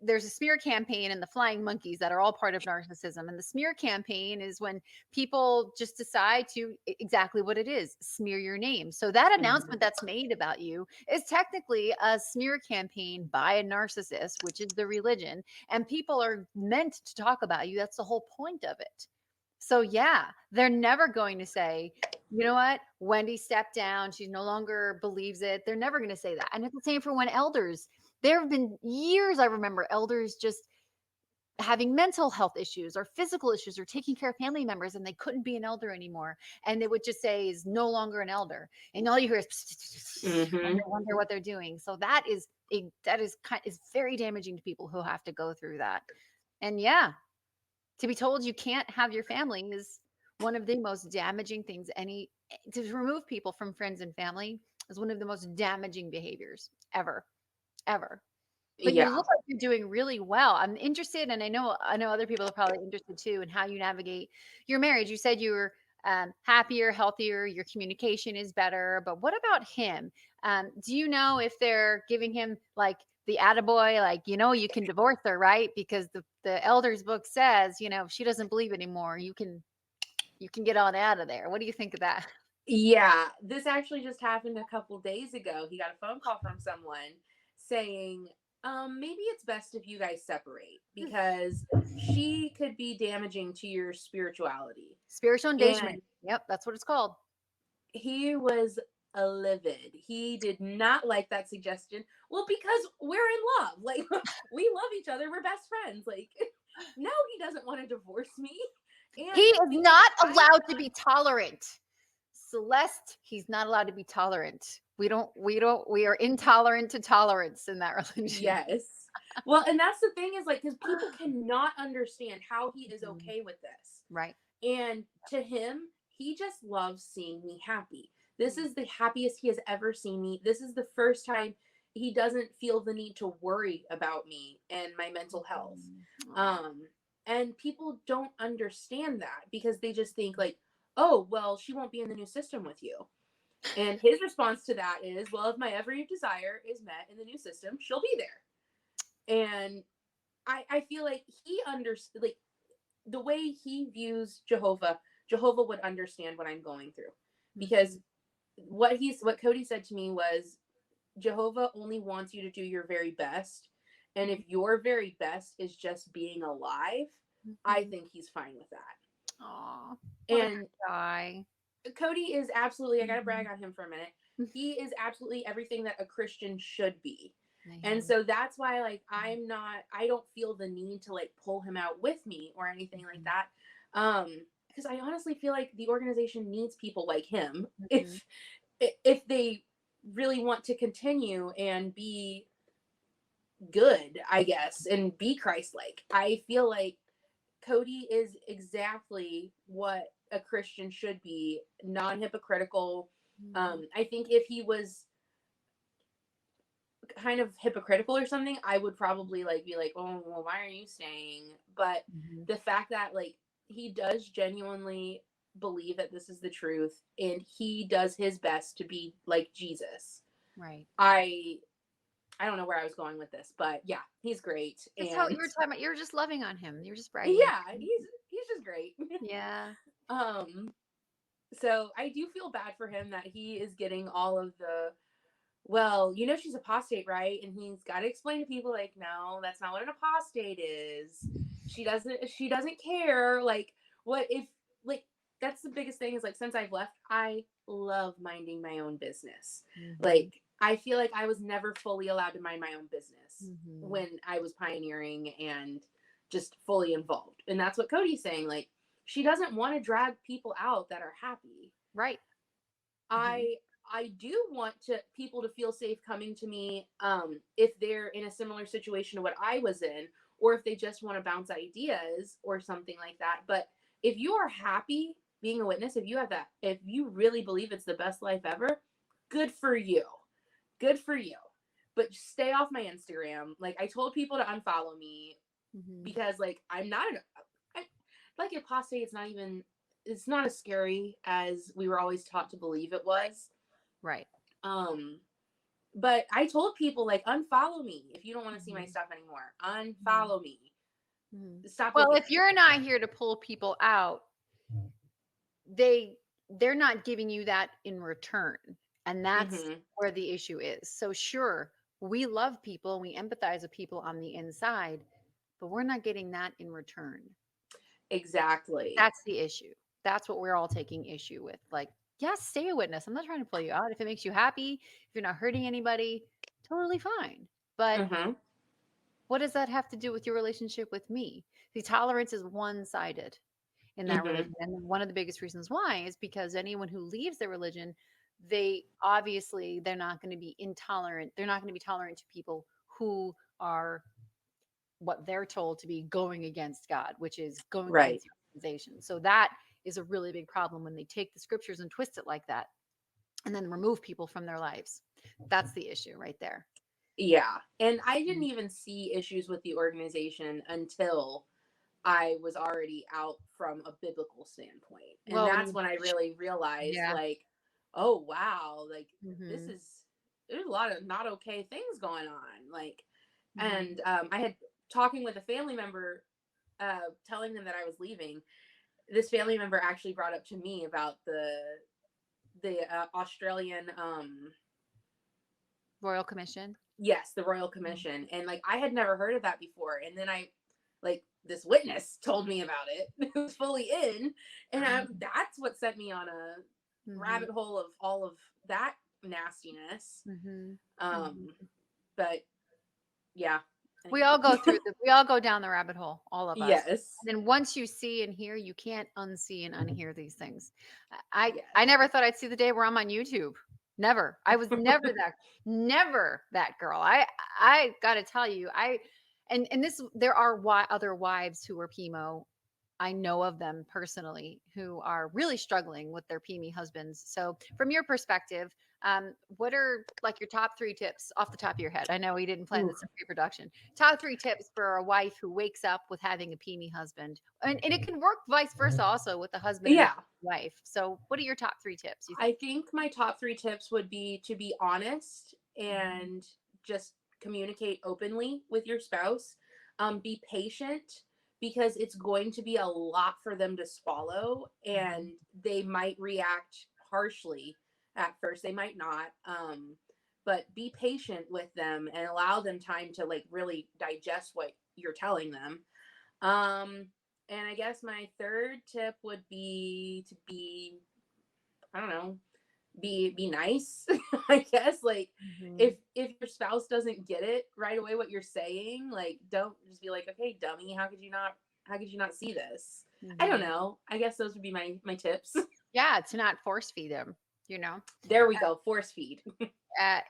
A: there's a smear campaign and the flying monkeys that are all part of narcissism. And the smear campaign is when people just decide to exactly what it is, smear your name. So that
B: Hmm.
A: announcement that's made about you is technically a smear campaign by a narcissist, which is the religion, and people are meant to talk about you. That's the whole point of it. So yeah, they're never going to say, You know what? Wendy stepped down. She no longer believes it. They're never going to say that. And it's the same for when elders. There have been years, I remember elders just having mental health issues or physical issues or taking care of family members, and they couldn't be an elder anymore. And they would just say is no longer an elder. And all you hear is and
B: Hmm.
A: they wonder what they're doing. So that is is very damaging to people who have to go through that. And yeah, to be told you can't have your family is one of the most damaging things. Any To remove people from friends and family is one of the most damaging behaviors ever, ever. But you
B: Yeah.
A: look like you're doing really well. I'm interested, and I know other people are probably interested too in how you navigate your marriage. You said you were happier, healthier, your communication is better. But what about him? Do you know if they're giving him like the attaboy, like, you can divorce her, right? Because the elders book says, if she doesn't believe anymore, you can get on out of there. What do you think of that?
B: Yeah, this actually just happened a couple days ago. He got a phone call from someone saying, maybe it's best if you guys separate because she could be damaging to your spirituality.
A: Spiritual engagement.
B: And
A: Yep, that's what it's called.
B: he was livid. He did not like that suggestion. Well, because we're in love. Like, we love each other. We're best friends. Like, no, he doesn't want to divorce me.
A: He
B: And
A: is
B: because
A: not
B: I
A: allowed to be tolerant. Celeste, he's not allowed to be tolerant. We are intolerant to tolerance in that religion.
B: Yes. Well, and that's the thing is like, because people cannot understand how he is
A: Mhm.
B: okay with this.
A: Right.
B: And to him, he just loves seeing me happy. This is the happiest he has ever seen me. This is the first time he doesn't feel the need to worry about me and my mental health.
A: Aw.
B: Um, and people don't understand that because they just think like, oh, well, she won't be in the new system with you. And his response to that is, well, if my every desire is met in the new system, she'll be there. And I feel like he understood, like the way he views Jehovah, Jehovah would understand what I'm going through. Because
A: Mhm.
B: what Cody said to me was Jehovah only wants you to do your very best. And if your very best is just being alive, I
A: Mhm.
B: think he's fine with that.
A: Aw, what a
B: And
A: good guy.
B: Cody is absolutely, I gotta brag
A: Mhm.
B: on him for a minute. He is absolutely everything that a Christian should be. And
A: Man.
B: so that's why, like, I don't feel the need to, like, pull him out with me or anything like
A: Mhm.
B: that. Because I honestly feel like the organization needs people like him
A: Mhm.
B: if they really want to continue and be good, I guess, and be Christ-like. I feel like Cody is exactly what a Christian should be, non-hypocritical.
A: Mhm.
B: I think if he was kind of hypocritical or something, I would probably like be like, "Oh, well, why are you staying?" But
A: Mhm.
B: the fact that like he does genuinely believe that this is the truth and he does his best to be like Jesus.
A: Right.
B: I I don't know where I was going with this, but yeah, he's great
A: It's how
B: and
A: you were talking about. You're just loving on him. You're just bragging on
B: yeah,
A: him.
B: he's just great.
A: Yeah.
B: um So I do feel bad for him that he is getting all of the, well, she's apostate, right? And he's got to explain to people like, no, that's not what an apostate is. She doesn't care. Like, what if, like, that's the biggest thing is like, since I've left, I love minding my own business.
A: Mhm.
B: Like, I feel like I was never fully allowed to mind my own business
A: Mhm.
B: when I was pioneering and just fully involved. And that's what Cody's saying. Like, she doesn't want to drag people out that are happy.
A: Right. Mhm.
B: I do want to people to feel safe coming to me if they're in a similar situation to what I was in, or if they just want to bounce ideas or something like that. But if you are happy being a witness, if you really believe it's the best life ever, good for you. Good for you. But stay off my Instagram. Like I told people to unfollow me
A: Mhm.
B: because like I'm not an I, like apostate. It's not as scary as we were always taught to believe it was.
A: Right.
B: Um, but I told people like unfollow me if you don't want to see my
A: Mhm.
B: stuff anymore.
A: Mhm.
B: Unfollow me.
A: Mhm.
B: Stop
A: Well,
B: looking
A: if
B: at me.
A: you're not here to pull people out, they they're not giving you that in return. And that's
B: Mm-hmm.
A: where the issue is. So sure, we love people and we empathize with people on the inside, but we're not getting that in return.
B: Exactly.
A: That's the issue. That's what we're all taking issue with. Like, yes, stay a witness. I'm not trying to pull you out. If it makes you happy, if you're not hurting anybody, totally fine. But
B: Mm-hmm.
A: what does that have to do with your relationship with me? The tolerance is one-sided in that
B: Mm-hmm.
A: religion. And one of the biggest reasons why is because anyone who leaves their religion, they obviously they're not going to be intolerant. They're not going to be tolerant to people who are what they're told to be going against God, which is going
B: Right.
A: against the organization. So that is a really big problem when they take the scriptures and twist it like that and then remove people from their lives. That's the issue right there.
B: Yeah. And I didn't
A: Mhm.
B: even see issues with the organization until I was already out from a biblical standpoint. And
A: Well, when
B: that's
A: you,
B: when I really realized,
A: yeah.
B: like, oh, wow, like, this
A: Hmm.
B: is, there's a lot of not okay things going on. Like,
A: Hmm.
B: and I had talking with a family member, telling them that I was leaving. This family member actually brought up to me about the Australian,
A: Royal Commission.
B: yes, the Royal Commission, and like I had never heard of that before, and then I like this witness told me about it. It was fully in, and that's what sent me on a
A: Hmm.
B: rabbit hole of all of that nastiness.
A: Hmm.
B: Um,
A: Hmm.
B: but yeah,
A: We
B: anyway,
A: all go through we all go down the rabbit hole, all of us.
B: yes,
A: And then once you see and hear, you can't unsee and unhear these things. I
B: yes,
A: never thought I'd see the day where I'm on YouTube. Never. I was never that girl. I got to tell you, and this there are other wives who are PMO. I know of them personally who are really struggling with their PME husbands. So, from your perspective, what are like your top three tips off the top of your head? I know we didn't plan
B: Ooh,
A: this in pre-production. Top three tips for a wife who wakes up with having a PME husband, and it can work vice versa also with a husband and a
B: yeah.
A: wife. So, what are your top three tips? You
B: I
A: think?
B: think my top three tips would be to be honest
A: Mhm.
B: and just communicate openly with your spouse. Be patient because it's going to be a lot for them to swallow
A: Mhm.
B: and they might react harshly at first. They might not. But be patient with them and allow them time to like really digest what you're telling them. Um, and I guess my third tip would be to be, I don't know, be nice. I guess like
A: Mhm.
B: if your spouse doesn't get it right away what you're saying, like don't just be like, okay, dummy, how could you not see this? I don't
A: Mhm.
B: know, I guess those would be my tips.
A: Yeah, to not force feed them. You know.
B: There we go, force feed.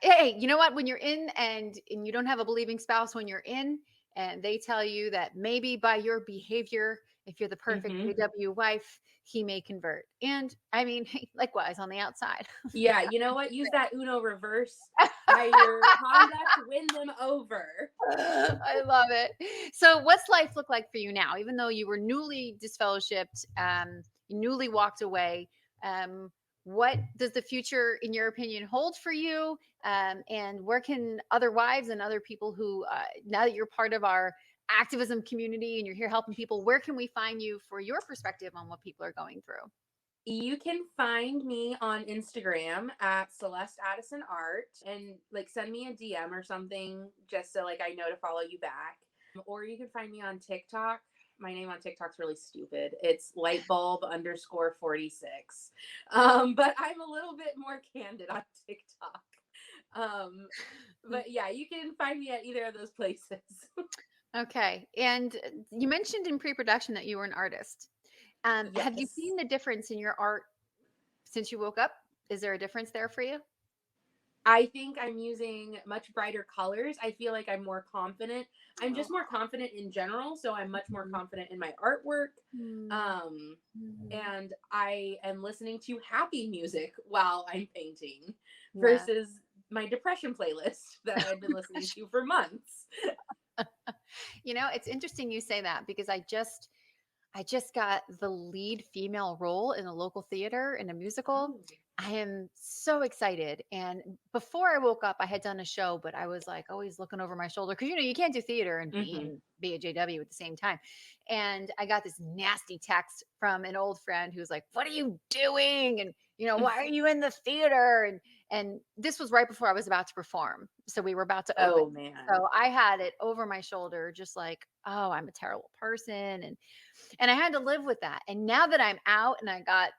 A: Hey, you know what? When you're in and you don't have a believing spouse, when you're in and they tell you that maybe by your behavior, if you're the perfect
B: Hmm.
A: JW wife, he may convert. And I mean, likewise on the outside.
B: Yeah, you know what, use that Uno reverse by your conduct to win them over.
A: I love it. So, what's life look like for you now? Even though you were newly disfellowshipped, you newly walked away. Um, what does the future, in your opinion, hold for you? And where can other wives and other people who, now that you're part of our activism community and you're here helping people, where can we find you for your perspective on what people are going through?
B: You can find me on Instagram at Celeste Addison Art and like send me a DM or something just so like I know to follow you back. Or you can find me on TikTok. My name on TikTok's really stupid. It's lightbulb_46. But I'm a little bit more candid on TikTok. Um, but yeah, you can find me at either of those places.
A: Okay. And you mentioned in pre production that you were an artist. Have you
B: Yes.
A: seen the difference in your art since you woke up? Is there a difference there for you?
B: I think I'm using much brighter colors. I feel like I'm more confident. I'm
A: Oh.
B: just more confident in general, so I'm much more
A: Mhm.
B: confident in my artwork.
A: Mm.
B: Um,
A: Mhm.
B: and I am listening to happy music while I'm painting
A: Yeah.
B: versus my depression playlist that I had been listening to for months.
A: It's interesting you say that because I just got the lead female role in a local theater in a musical.
B: Oh.
A: I am so excited. And before I woke up, I had done a show, but I was like always looking over my shoulder because you can't do theater and
B: Hmm.
A: be a JW at the same time. And I got this nasty text from an old friend who's like, "What are you doing?" And why are you in the theater? And this was right before I was about to perform. So we were about to open.
B: Oh man.
A: So I had it over my shoulder, just like, oh, I'm a terrible person. And I had to live with that. And now that I'm out and I got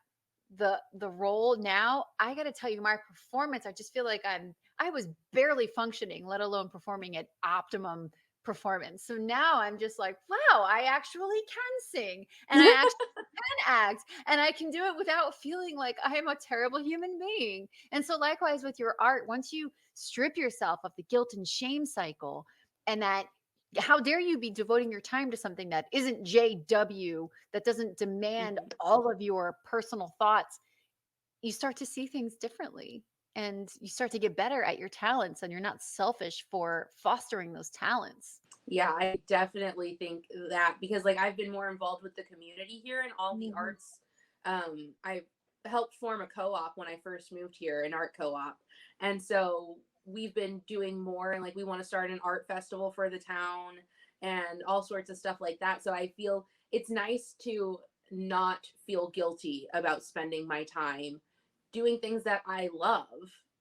A: the role now, I got to tell you, my performance, I just feel like I was barely functioning, let alone performing at optimum performance. So now I'm just like, wow, I actually can sing, and I actually can act, and I can do it without feeling like I am a terrible human being. And so likewise with your art, once you strip yourself of the guilt and shame cycle, and that, how dare you be devoting your time to something that isn't JW, that doesn't demand
B: Mhm.
A: all of your personal thoughts, you start to see things differently, and you start to get better at your talents, and you're not selfish for fostering those talents.
B: Yeah, I definitely think that, because like I've been more involved with the community here and all the
A: Mhm.
B: arts. I helped form a co-op when I first moved here, an art co-op. And so we've been doing more, and like we want to start an art festival for the town and all sorts of stuff like that. So I feel it's nice to not feel guilty about spending my time doing things that I love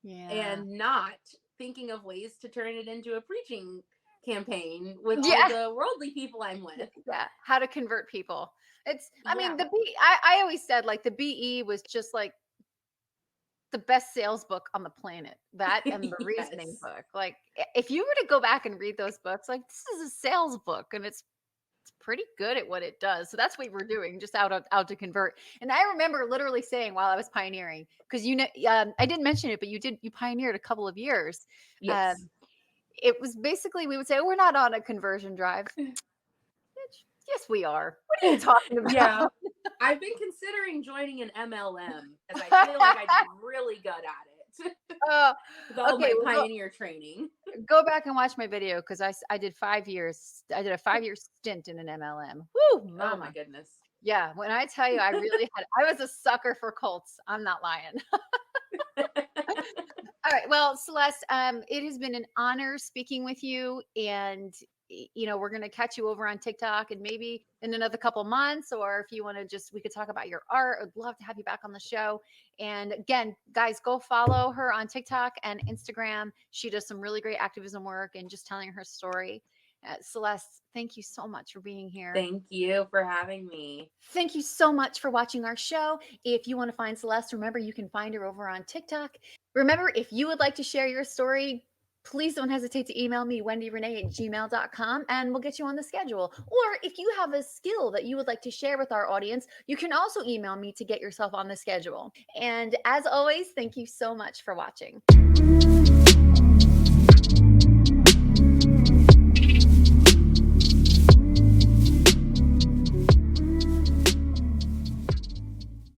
A: Yeah.
B: and not thinking of ways to turn it into a preaching campaign with all
A: Yeah.
B: the worldly people I'm with.
A: Yeah. How to convert people. It's, I mean,
B: Yeah.
A: I always said like the BE was just like the best sales book on the planet. That and the reasoning
B: Yes.
A: book. Like if you were to go back and read those books, like this is a sales book, and it's pretty good at what it does. So that's what we're doing, just out to convert. And I remember literally saying while I was pioneering, because I didn't mention it, but you pioneered a couple of years.
B: Yes.
A: Um, it was basically, we would say, "Oh, we're not on a conversion drive." Bitch, yes, we are. What are you talking
B: Yeah.
A: about?
B: I've been considering joining an MLM because I feel like I'd be really good at it
A: uh,
B: with all
A: okay,
B: my
A: well,
B: pioneer training.
A: go back and watch my video, because I did 5 years. I did a 5 year stint in an MLM. Woo,
B: Oh my
A: mama.
B: goodness.
A: Yeah, when I tell you, I was a sucker for cults. I'm not lying. All right. Well, Celeste, it has been an honor speaking with you. And, we're going to catch you over on TikTok, and maybe in another couple months, or if you want to we could talk about your art. I'd love to have you back on the show. And again, guys, go follow her on TikTok and Instagram. She does some really great activism work and just telling her story. Celeste, thank you so much for being here.
B: Thank you for having me.
A: Thank you so much for watching our show. If you want to find Celeste, remember you can find her over on TikTok. Remember, if you would like to share your story, please don't hesitate to email me, wendyrenee@gmail.com, and we'll get you on the schedule. Or if you have a skill that you would like to share with our audience, you can also email me to get yourself on the schedule. And as always, thank you so much for watching.